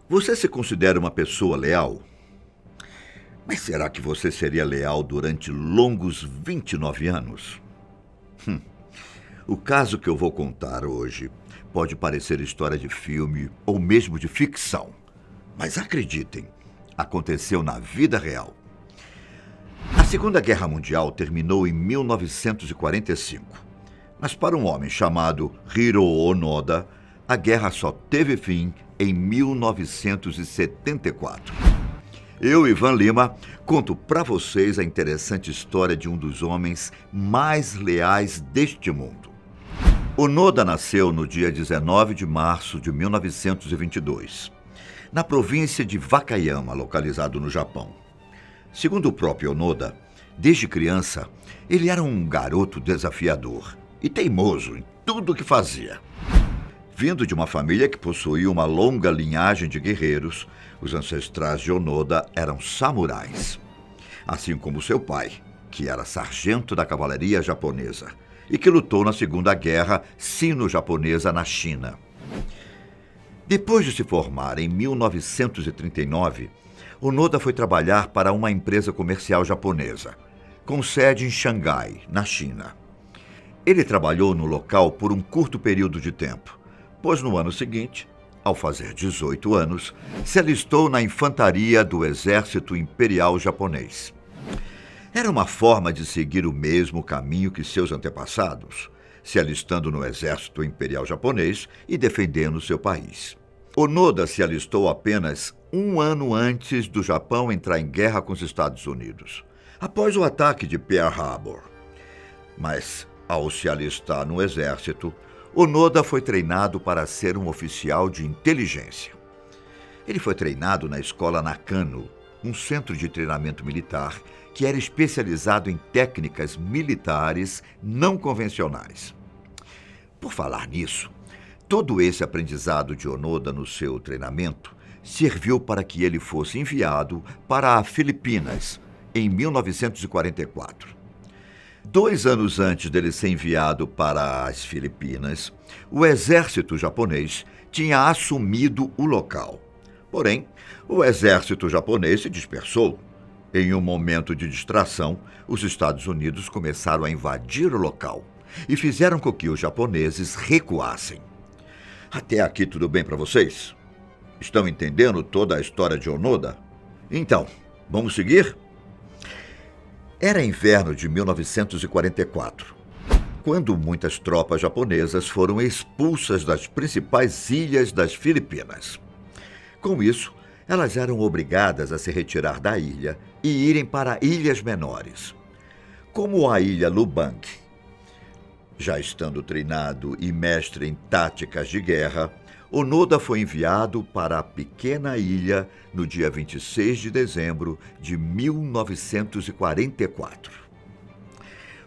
Você se considera uma pessoa leal? Mas será que você seria leal durante longos 29 anos? O caso que eu vou contar hoje pode parecer história de filme ou mesmo de ficção. Mas acreditem, aconteceu na vida real. A Segunda Guerra Mundial terminou em 1945. Mas para um homem chamado Hiro Onoda, a guerra só teve fim em 1974. Eu, Ivan Lima, conto para vocês a interessante história de um dos homens mais leais deste mundo. Onoda nasceu no dia 19 de março de 1922, na província de Wakayama, localizado no Japão. Segundo o próprio Onoda, desde criança, ele era um garoto desafiador e teimoso em tudo o que fazia. Vindo de uma família que possuía uma longa linhagem de guerreiros, os ancestrais de Onoda eram samurais. Assim como seu pai, que era sargento da cavalaria japonesa e que lutou na Segunda Guerra Sino-Japonesa na China. Depois de se formar em 1939, Onoda foi trabalhar para uma empresa comercial japonesa, com sede em Xangai, na China. Ele trabalhou no local por um curto período de tempo, pois no ano seguinte, ao fazer 18 anos, se alistou na infantaria do Exército Imperial Japonês. Era uma forma de seguir o mesmo caminho que seus antepassados, se alistando no Exército Imperial Japonês e defendendo seu país. Onoda se alistou apenas um ano antes do Japão entrar em guerra com os Estados Unidos, após o ataque de Pearl Harbor. Mas, ao se alistar no Exército, Onoda foi treinado para ser um oficial de inteligência. Ele foi treinado na escola Nakano, um centro de treinamento militar que era especializado em técnicas militares não convencionais. Por falar nisso, todo esse aprendizado de Onoda no seu treinamento serviu para que ele fosse enviado para as Filipinas em 1944. 2 anos antes dele ser enviado para as Filipinas, o exército japonês tinha assumido o local. Porém, o exército japonês se dispersou. Em um momento de distração, os Estados Unidos começaram a invadir o local e fizeram com que os japoneses recuassem. Até aqui tudo bem para vocês? Estão entendendo toda a história de Onoda? Então, vamos seguir? Era inverno de 1944, quando muitas tropas japonesas foram expulsas das principais ilhas das Filipinas. Com isso, elas eram obrigadas a se retirar da ilha e irem para ilhas menores, como a ilha Lubang. Já estando treinado e mestre em táticas de guerra, Onoda foi enviado para a pequena ilha no dia 26 de dezembro de 1944.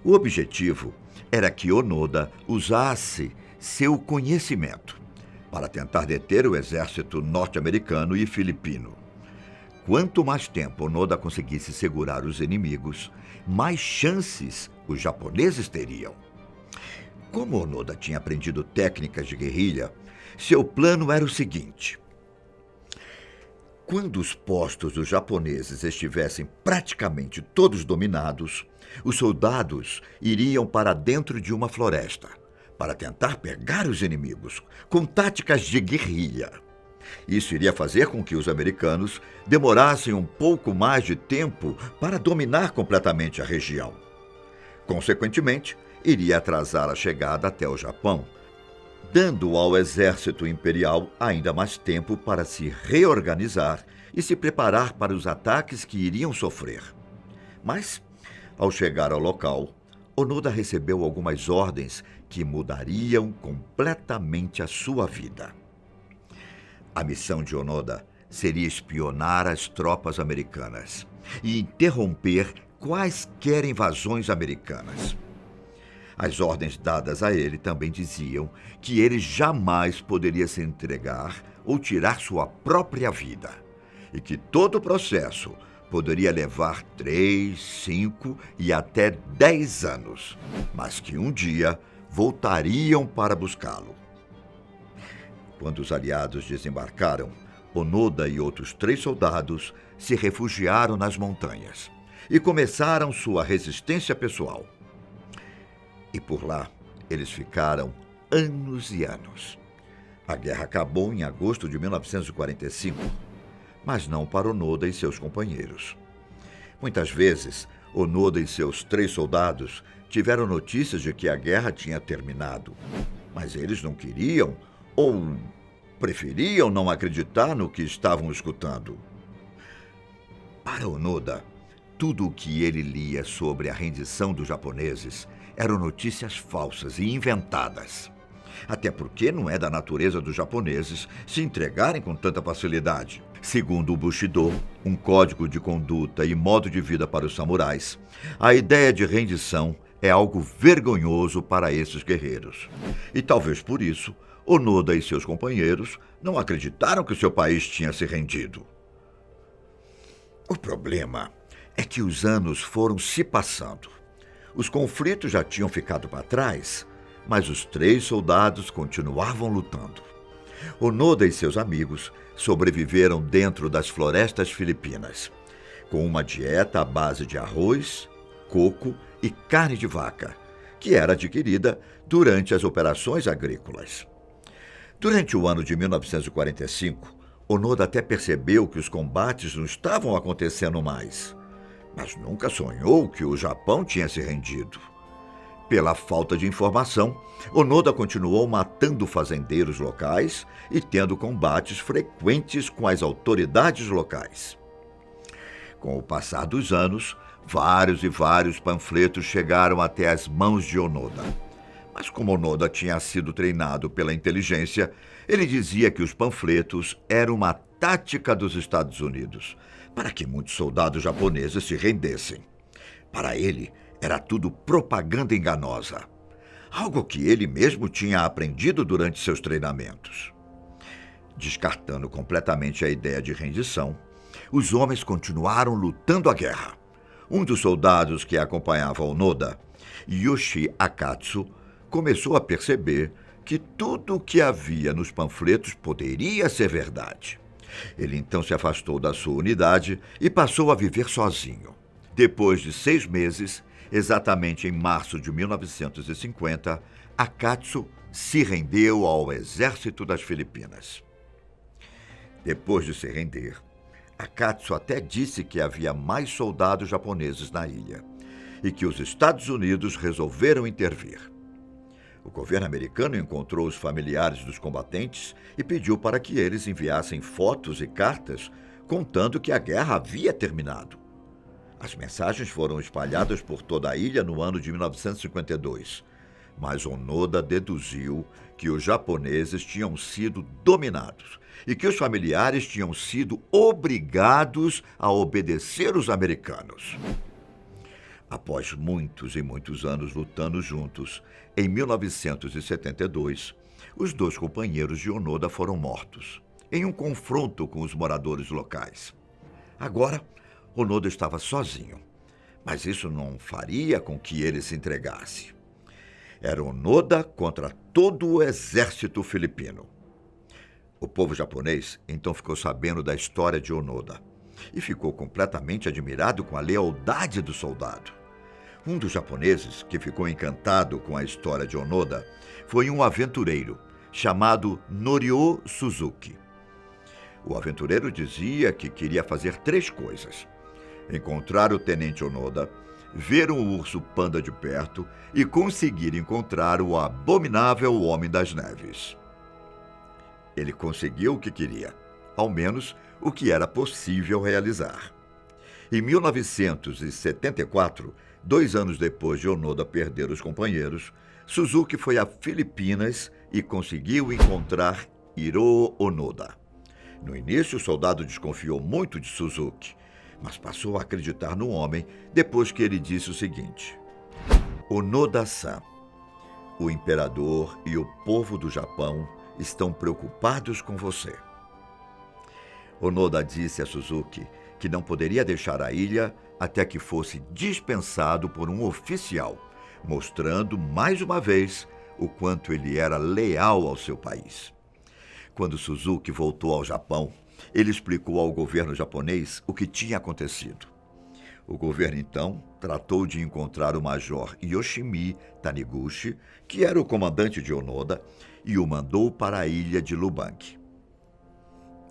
O objetivo era que Onoda usasse seu conhecimento para tentar deter o exército norte-americano e filipino. Quanto mais tempo Onoda conseguisse segurar os inimigos, mais chances os japoneses teriam. Como Onoda tinha aprendido técnicas de guerrilha, seu plano era o seguinte: quando os postos dos japoneses estivessem praticamente todos dominados, os soldados iriam para dentro de uma floresta para tentar pegar os inimigos com táticas de guerrilha. Isso iria fazer com que os americanos demorassem um pouco mais de tempo para dominar completamente a região. Consequentemente, iria atrasar a chegada até o Japão, dando ao exército imperial ainda mais tempo para se reorganizar e se preparar para os ataques que iriam sofrer. Mas, ao chegar ao local, Onoda recebeu algumas ordens que mudariam completamente a sua vida. A missão de Onoda seria espionar as tropas americanas e interromper quaisquer invasões americanas. As ordens dadas a ele também diziam que ele jamais poderia se entregar ou tirar sua própria vida, e que todo o processo poderia levar 3, 5 e até 10 anos, mas que um dia voltariam para buscá-lo. Quando os aliados desembarcaram, Onoda e outros 3 soldados se refugiaram nas montanhas e começaram sua resistência pessoal. E por lá eles ficaram anos e anos. A guerra acabou em agosto de 1945, mas não para Onoda e seus companheiros. Muitas vezes, Onoda e seus 3 soldados tiveram notícias de que a guerra tinha terminado, mas eles não queriam ou preferiam não acreditar no que estavam escutando. Para Onoda, tudo o que ele lia sobre a rendição dos japoneses eram notícias falsas e inventadas. Até porque não é da natureza dos japoneses se entregarem com tanta facilidade. Segundo o Bushido, um código de conduta e modo de vida para os samurais, a ideia de rendição é algo vergonhoso para esses guerreiros. E talvez por isso, Onoda e seus companheiros não acreditaram que seu país tinha se rendido. O problema é que os anos foram se passando. Os conflitos já tinham ficado para trás, mas os 3 soldados continuavam lutando. Onoda e seus amigos sobreviveram dentro das florestas filipinas, com uma dieta à base de arroz, coco e carne de vaca, que era adquirida durante as operações agrícolas. Durante o ano de 1945, Onoda até percebeu que os combates não estavam acontecendo mais, mas nunca sonhou que o Japão tinha se rendido. Pela falta de informação, Onoda continuou matando fazendeiros locais e tendo combates frequentes com as autoridades locais. Com o passar dos anos, vários panfletos chegaram até as mãos de Onoda. Mas como Onoda tinha sido treinado pela inteligência, ele dizia que os panfletos eram uma tática dos Estados Unidos para que muitos soldados japoneses se rendessem. Para ele, era tudo propaganda enganosa, algo que ele mesmo tinha aprendido durante seus treinamentos. Descartando completamente a ideia de rendição, os homens continuaram lutando a guerra. Um dos soldados que acompanhava Onoda, Yoshi Akatsu, começou a perceber que tudo o que havia nos panfletos poderia ser verdade. Ele então se afastou da sua unidade e passou a viver sozinho. Depois de 6 meses, exatamente em março de 1950, Akatsu se rendeu ao exército das Filipinas. Depois de se render, Akatsu até disse que havia mais soldados japoneses na ilha e que os Estados Unidos resolveram intervir. O governo americano encontrou os familiares dos combatentes e pediu para que eles enviassem fotos e cartas contando que a guerra havia terminado. As mensagens foram espalhadas por toda a ilha no ano de 1952, mas Onoda deduziu que os japoneses tinham sido dominados e que os familiares tinham sido obrigados a obedecer os americanos. Após muitos e muitos anos lutando juntos, em 1972, os 2 companheiros de Onoda foram mortos, em um confronto com os moradores locais. Agora, Onoda estava sozinho, mas isso não faria com que ele se entregasse. Era Onoda contra todo o exército filipino. O povo japonês então ficou sabendo da história de Onoda e ficou completamente admirado com a lealdade do soldado. Um dos japoneses que ficou encantado com a história de Onoda foi um aventureiro chamado Norio Suzuki. O aventureiro dizia que queria fazer 3 coisas: encontrar o tenente Onoda, ver um urso panda de perto e conseguir encontrar o abominável Homem das Neves. Ele conseguiu o que queria, ao menos o que era possível realizar. Em 1974, 2 anos depois de Onoda perder os companheiros, Suzuki foi a Filipinas e conseguiu encontrar Hiroo Onoda. No início, o soldado desconfiou muito de Suzuki, mas passou a acreditar no homem depois que ele disse o seguinte: Onoda-san, o imperador e o povo do Japão estão preocupados com você. Onoda disse a Suzuki que não poderia deixar a ilha até que fosse dispensado por um oficial, mostrando mais uma vez o quanto ele era leal ao seu país. Quando Suzuki voltou ao Japão, ele explicou ao governo japonês o que tinha acontecido. O governo, então, tratou de encontrar o major Yoshimi Taniguchi, que era o comandante de Onoda, e o mandou para a ilha de Lubang.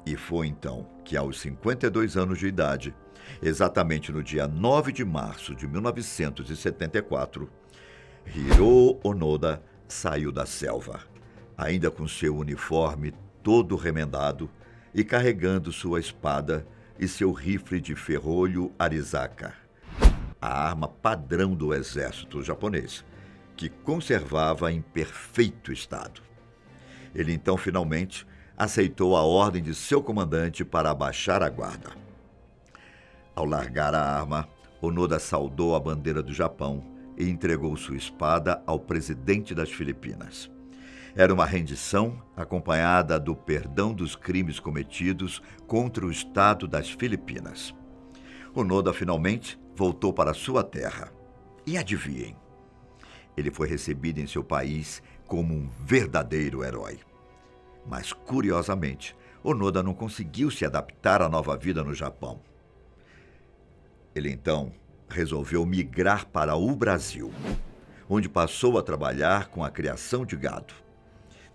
E foi então que, aos 52 anos de idade, exatamente no dia 9 de março de 1974, Hiroo Onoda saiu da selva, ainda com seu uniforme todo remendado e carregando sua espada e seu rifle de ferrolho Arizaka, a arma padrão do exército japonês, que conservava em perfeito estado. Ele então finalmente aceitou a ordem de seu comandante para abaixar a guarda. Ao largar a arma, Onoda saudou a bandeira do Japão e entregou sua espada ao presidente das Filipinas. Era uma rendição acompanhada do perdão dos crimes cometidos contra o Estado das Filipinas. Onoda finalmente voltou para sua terra. E adivinhem, ele foi recebido em seu país como um verdadeiro herói. Mas, curiosamente, Onoda não conseguiu se adaptar à nova vida no Japão. Ele, então, resolveu migrar para o Brasil, onde passou a trabalhar com a criação de gado.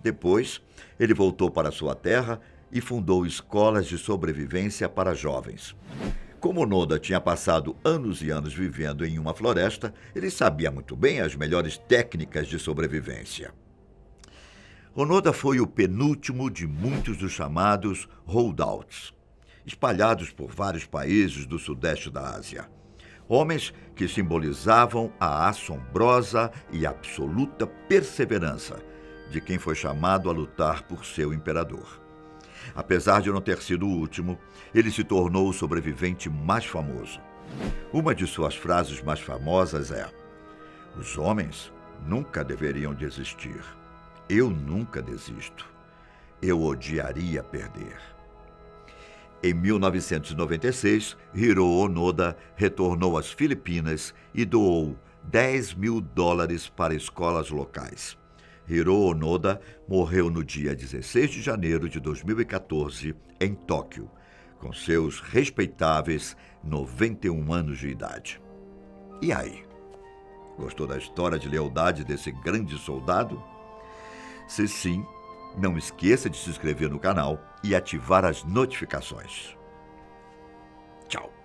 Depois, ele voltou para sua terra e fundou escolas de sobrevivência para jovens. Como Onoda tinha passado anos e anos vivendo em uma floresta, ele sabia muito bem as melhores técnicas de sobrevivência. Onoda foi o penúltimo de muitos dos chamados holdouts, espalhados por vários países do sudeste da Ásia. Homens que simbolizavam a assombrosa e absoluta perseverança de quem foi chamado a lutar por seu imperador. Apesar de não ter sido o último, ele se tornou o sobrevivente mais famoso. Uma de suas frases mais famosas é: "Os homens nunca deveriam desistir. Eu nunca desisto. Eu odiaria perder." Em 1996, Hiroo Onoda retornou às Filipinas e doou $10.000 para escolas locais. Hiroo Onoda morreu no dia 16 de janeiro de 2014, em Tóquio, com seus respeitáveis 91 anos de idade. E aí? Gostou da história de lealdade desse grande soldado? Se sim, não esqueça de se inscrever no canal e ativar as notificações. Tchau!